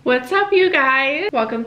What's up, you guys? Welcome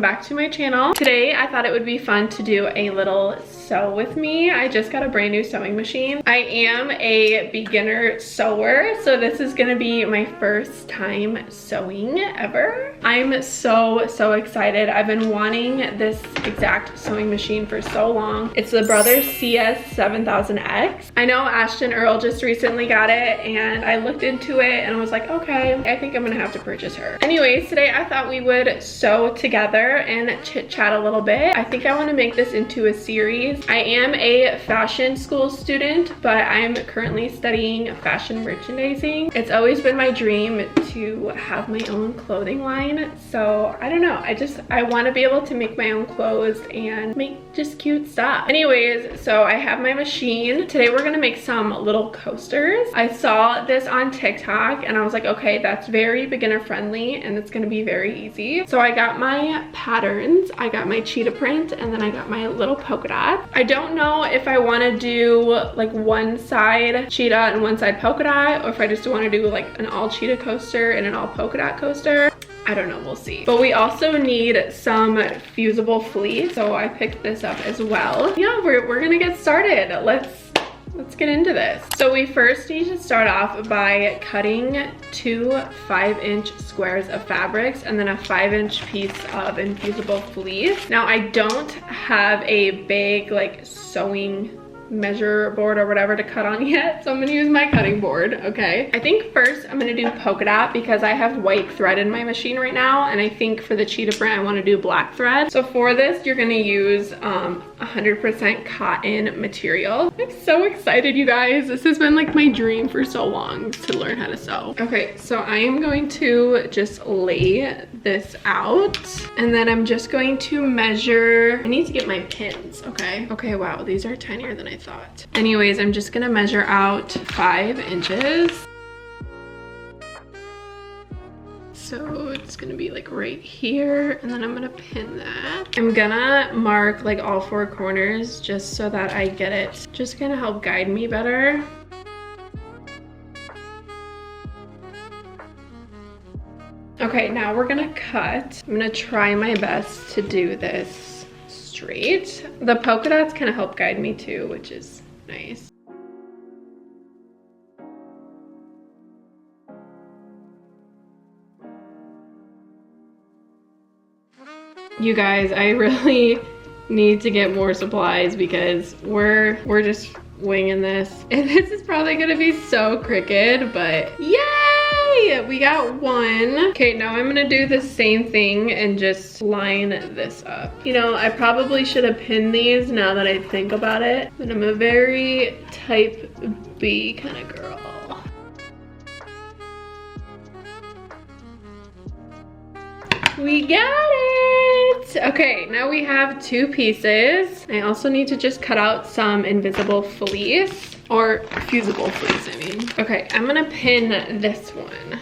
back to my channel. Today I thought it would be fun to do a little sew with me. I just got a brand new sewing machine. I am a beginner sewer, so this is gonna be my first time sewing ever. I'm so excited. I've been wanting this exact sewing machine for so long. It's the Brothers CS7000X. I know Ashton Earl just recently got it and I looked into it and I was like, okay, I think I'm gonna have to purchase her. Anyways, today I thought we would sew together and chit chat a little bit. I think I want to make this into a series. I am a fashion school student, but I'm currently studying fashion merchandising. It's always been my dream to have my own clothing line. So I don't know, I want to be able to make my own clothes and make just cute stuff. Anyways, so I have my machine. Today we're gonna make some little coasters. I saw this on TikTok and I was like, okay, that's very beginner friendly and it's gonna be very easy. So I got my patterns, I got my cheetah print, and then I got my little polka dot. I don't know if I want to do like one side cheetah and one side polka dot, or if I just want to do like an all cheetah coaster and an all polka dot coaster. I don't know, we'll see. But we also need some fusible fleece, so I picked this up as well. Yeah, we're gonna get started. Let's get into this. So we first need to start off by cutting two 5-inch squares of fabrics and then a 5-inch piece of infusible fleece. Now I don't have a big like sewing measure board or whatever to cut on yet, so I'm gonna use my cutting board. Okay, I think first I'm gonna do polka dot because I have white thread in my machine right now, and I think for the cheetah print I want to do black thread. So for this you're gonna use 100% cotton material. I'm so excited, you guys. This has been like my dream for so long to learn how to sew. Okay, so I am going to just lay this out and then I'm just going to measure. I need to get my pins. Okay, wow, these are tinier than I thought. Anyways, I'm just gonna measure out 5 inches. So it's gonna be like right here, and then I'm gonna pin that. I'm gonna mark like all 4 corners just so that I get it. Just gonna help guide me better. Okay, now we're gonna cut. I'm gonna try my best to do this straight. The polka dots kind of help guide me too, which is nice. You guys, I really need to get more supplies because we're just winging this. And this is probably gonna be so crooked, but yay! We got one. Okay, now I'm gonna do the same thing and just line this up. You know, I probably should have pinned these now that I think about it, but I'm a very type B kind of girl. We got it! Okay, now we have 2 pieces. I also need to just cut out some invisible fleece, or fusible fleece, I mean. Okay, I'm gonna pin this one.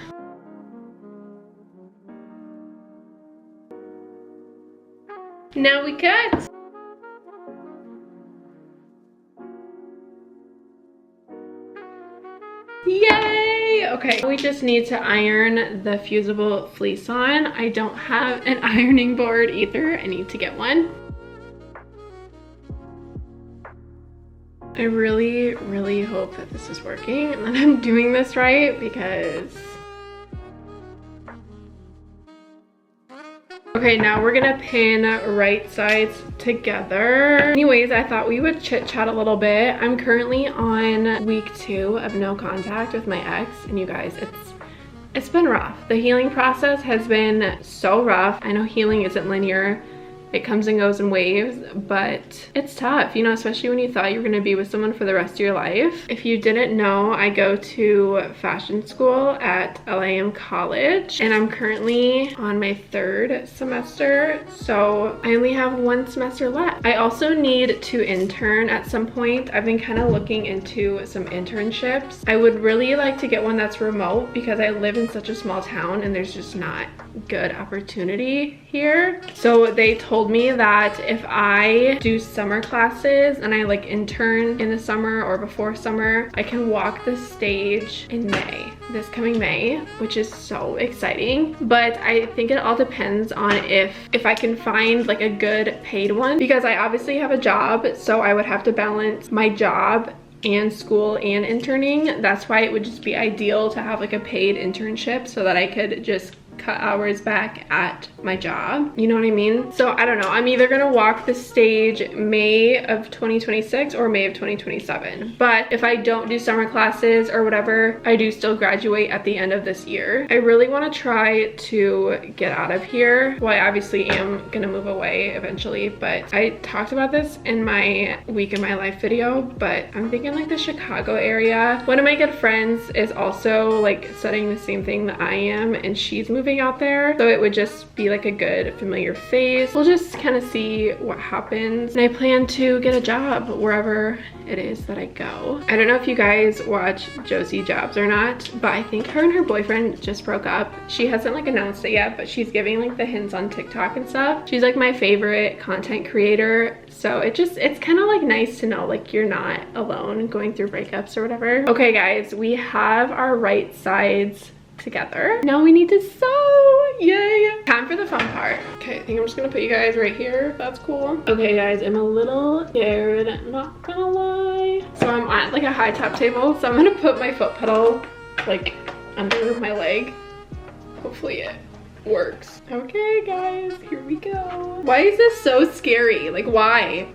Now we cut! Yay! Okay, we just need to iron the fusible fleece on. I don't have an ironing board either. I need to get one. I really hope that this is working and that I'm doing this right because... Okay, now we're gonna pin right sides together. Anyways, I thought we would chit chat a little bit. I'm currently on week 2 of no contact with my ex, and you guys, it's been rough. The healing process has been so rough. I know healing isn't linear. It comes and goes in waves, but it's tough, you know, especially when you thought you were gonna be with someone for the rest of your life. If you didn't know, I go to fashion school at LIM College, and I'm currently on my 3rd semester, so I only have 1 semester left. I also need to intern at some point. I've been kind of looking into some internships. I would really like to get one that's remote because I live in such a small town and there's just not good opportunity here. So they told me that if I do summer classes and I like intern in the summer or before summer, I can walk the stage in May, this coming May, which is so exciting. But I think it all depends on if I can find like a good paid one, because I obviously have a job, so I would have to balance my job and school and interning. That's why it would just be ideal to have like a paid internship so that I could just cut hours back at my job, you know what I mean? So I don't know, I'm either gonna walk the stage May of 2026 or May of 2027. But if I don't do summer classes or whatever, I do still graduate at the end of this year. I really want to try to get out of here. Well, I obviously am gonna move away eventually, but I talked about this in my week in my life video, but I'm thinking like the Chicago area. One of my good friends is also like studying the same thing that I am, and she's moving out there, so it would just be like a good familiar face. We'll just kind of see what happens, and I plan to get a job wherever it is that I go. I don't know if you guys watch Josie Jobs or not, but I think her and her boyfriend just broke up. She hasn't like announced it yet, but she's giving like the hints on TikTok and stuff. She's like my favorite content creator, so it's kind of like nice to know like you're not alone going through breakups or whatever. Okay guys, we have our right sides together. Now we need to sew. Yay! Time for the fun part. Okay, I think I'm just gonna put you guys right here. That's cool. Okay guys, I'm a little scared, not gonna lie. So I'm at like a high top table, so I'm gonna put my foot pedal like under my leg. Hopefully it works. Okay guys, here we go. Why is this so scary? Like why?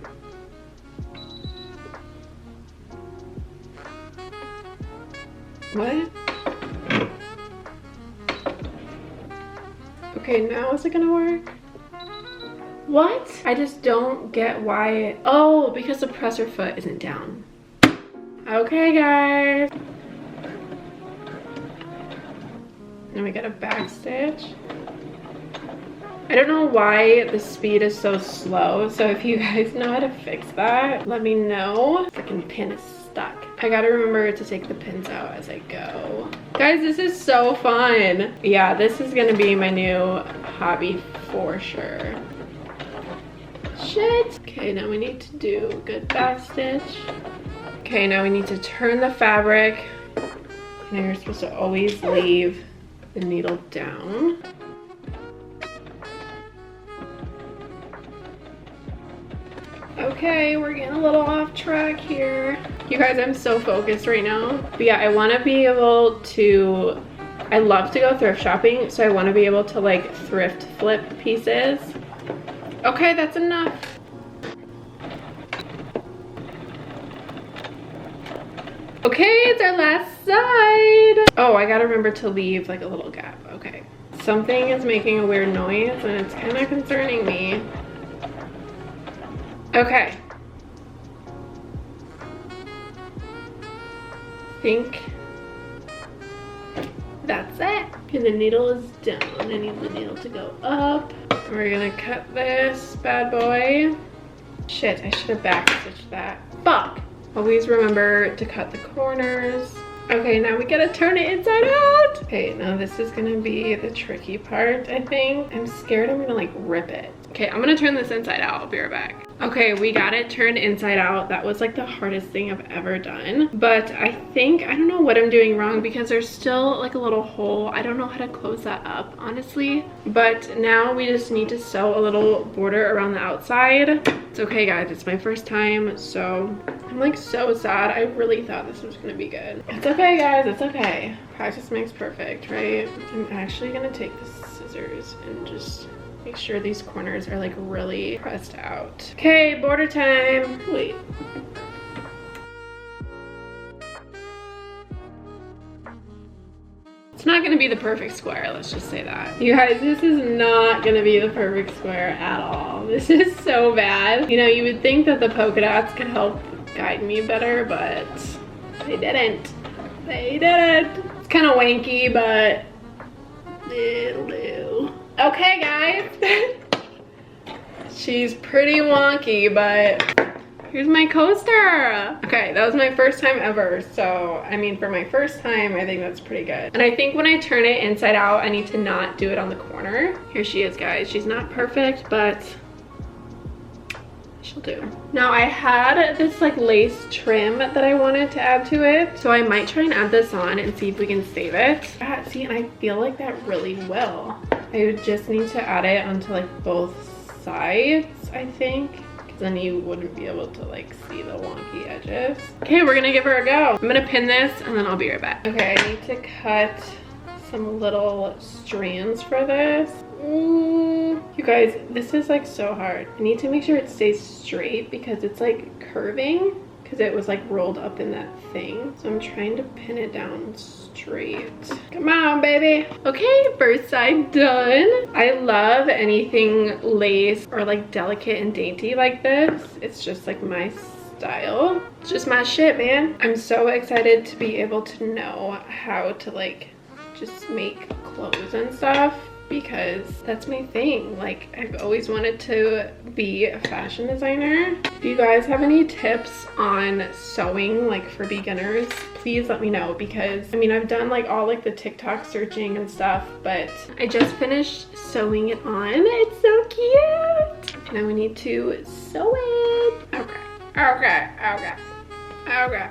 What? Okay, now is it gonna work? What? I just don't get why oh, because the presser foot isn't down. Okay, guys. Then we got a back stitch. I don't know why the speed is so slow, so if you guys know how to fix that, let me know. Freaking pin is stuck. I gotta remember to take the pins out as I go. Guys, this is so fun. Yeah, this is gonna be my new hobby for sure. Shit. Okay, now we need to do a good back stitch. Okay, now we need to turn the fabric. And you're supposed to always leave the needle down. Okay, we're getting a little off track here. You guys, I'm so focused right now. But yeah, I want to be able to, I love to go thrift shopping, so I want to be able to like thrift flip pieces. Okay, that's enough. Okay, it's our last side. Oh, I gotta remember to leave like a little gap. Okay. Something is making a weird noise and it's kind of concerning me. Okay. I think that's it. Okay, the needle is down. I need the needle to go up. We're gonna cut this bad boy. Shit, I should have back stitched that. Fuck. Always remember to cut the corners. Okay, now we gotta turn it inside out. Okay, now this is gonna be the tricky part, I think. I'm scared I'm gonna like rip it. Okay, I'm gonna turn this inside out. I'll be right back. Okay, we got it turned inside out. That was like the hardest thing I've ever done. But I think, I don't know what I'm doing wrong because there's still like a little hole. I don't know how to close that up, honestly. But now we just need to sew a little border around the outside. It's okay, guys, it's my first time, so I'm like so sad. I really thought this was gonna be good. It's okay, guys, it's okay. Practice makes perfect, right? I'm actually gonna take the scissors and just make sure these corners are like really pressed out. Okay, border time. Wait. It's not gonna be the perfect square, let's just say that. You guys, this is not gonna be the perfect square at all. This is so bad. You know, you would think that the polka dots could help guide me better, but they didn't. They didn't. It's kind of wanky, but it'll do. Okay, guys. She's pretty wonky, but Here's my coaster. Okay, that was my first time ever. So, I mean, for my first time, I think that's pretty good. And I think when I turn it inside out, I need to not do it on the corner. Here she is, guys. She's not perfect, but she'll do. Now I had this like lace trim that I wanted to add to it, so I might try and add this on and see if we can save it. See, and I feel like that really will. I would just need to add it onto like both sides, I think, because then you wouldn't be able to like see the wonky edges. Okay, we're gonna give her a go. I'm gonna pin this and then I'll be right back. Okay, I need to cut some little strands for this. You guys, this is like so hard. I need to make sure it stays straight because it's like curving because it was like rolled up in that thing. So I'm trying to pin it down straight. Come on, baby. Okay, first side done. I love anything lace or like delicate and dainty like this. It's just like my style. It's just my shit, man. I'm so excited to be able to know how to like just make clothes and stuff, because that's my thing. Like, I've always wanted to be a fashion designer. If you guys have any tips on sewing, like for beginners, please let me know, because I mean, I've done like all like the TikTok searching and stuff, but I just finished sewing it on. It's so cute. Now we need to sew it. Okay.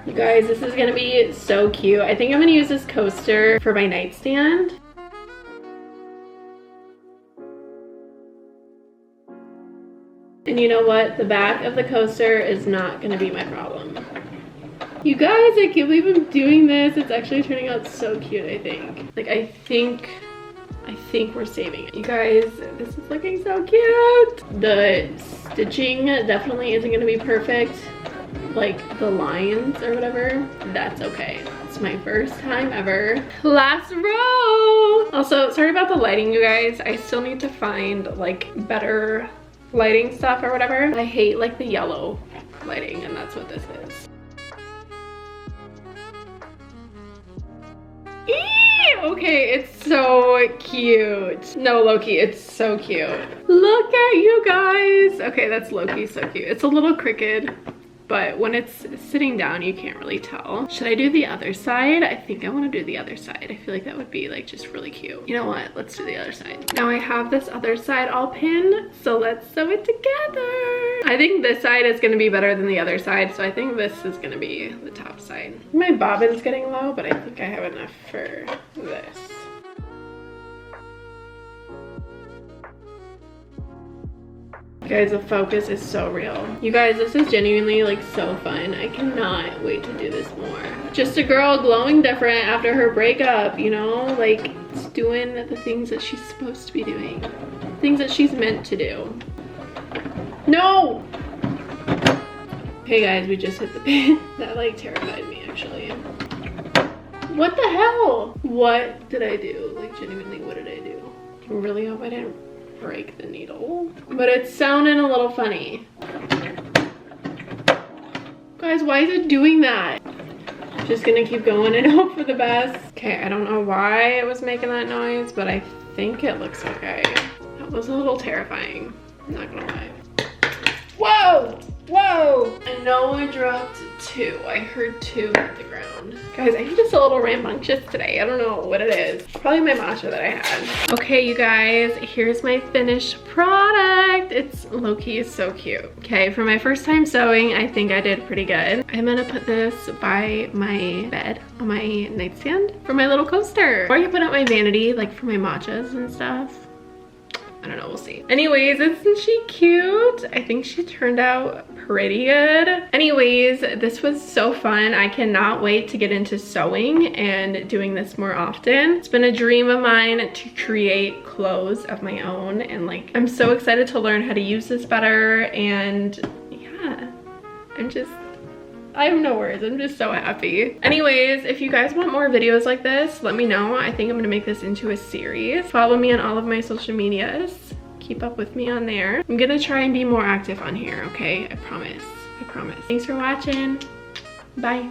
You guys, this is gonna be so cute. I think I'm gonna use this coaster for my nightstand. And you know what? The back of the coaster is not gonna be my problem. You guys, I can't believe I'm doing this. It's actually turning out so cute, I think. Like, I think we're saving it. You guys, this is looking so cute. The stitching definitely isn't gonna be perfect. Like the lines or whatever, that's okay. It's my first time ever. Last row. Also, sorry about the lighting, you guys. I still need to find like better lighting stuff or whatever. I hate like the yellow lighting, and that's what this is. Okay, it's so cute. No, Loki, it's so cute. Look at you guys. Okay, that's Loki, so cute. It's a little crooked, but when it's sitting down, you can't really tell. Should I do the other side? I think I want to do the other side. I feel like that would be like just really cute. You know what? Let's do the other side. Now I have this other side all pinned, so let's sew it together. I think this side is going to be better than the other side, so I think this is going to be the top side. My bobbin's getting low, but I think I have enough for this. Guys, the focus is so real. You guys, this is genuinely like so fun. I cannot wait to do this more. Just a girl glowing different after her breakup, you know? Like, it's doing the things that she's supposed to be doing. Things that she's meant to do. No! Hey guys, we just hit the pin. That like terrified me actually. What the hell? What did I do? Like, genuinely, what did I do? I really hope I didn't break the needle, but it's sounding a little funny. Guys, why is it doing that? Just gonna keep going and hope for the best. Okay, I don't know why it was making that noise, but I think it looks okay. That was a little terrifying, I'm not gonna lie. Whoa! Whoa! I know I dropped 2. I heard 2 hit the ground. Guys, I'm just a little rambunctious today. I don't know what it is. Probably my matcha that I had. Okay, you guys, here's my finished product. It's low-key so cute. Okay, for my first time sewing, I think I did pretty good. I'm gonna put this by my bed on my nightstand for my little coaster. Or I can put up my vanity, like for my matchas and stuff. I don't know, we'll see. Anyways, isn't she cute? I think she turned out pretty good. Anyways, this was so fun. I cannot wait to get into sewing and doing this more often. It's been a dream of mine to create clothes of my own, and like, I'm so excited to learn how to use this better, and yeah, I have no words. I'm just so happy. Anyways, if you guys want more videos like this, let me know. I think I'm gonna make this into a series. Follow me on all of my social medias. Keep up with me on there. I'm gonna try and be more active on here, okay? I promise. I promise. Thanks for watching. Bye.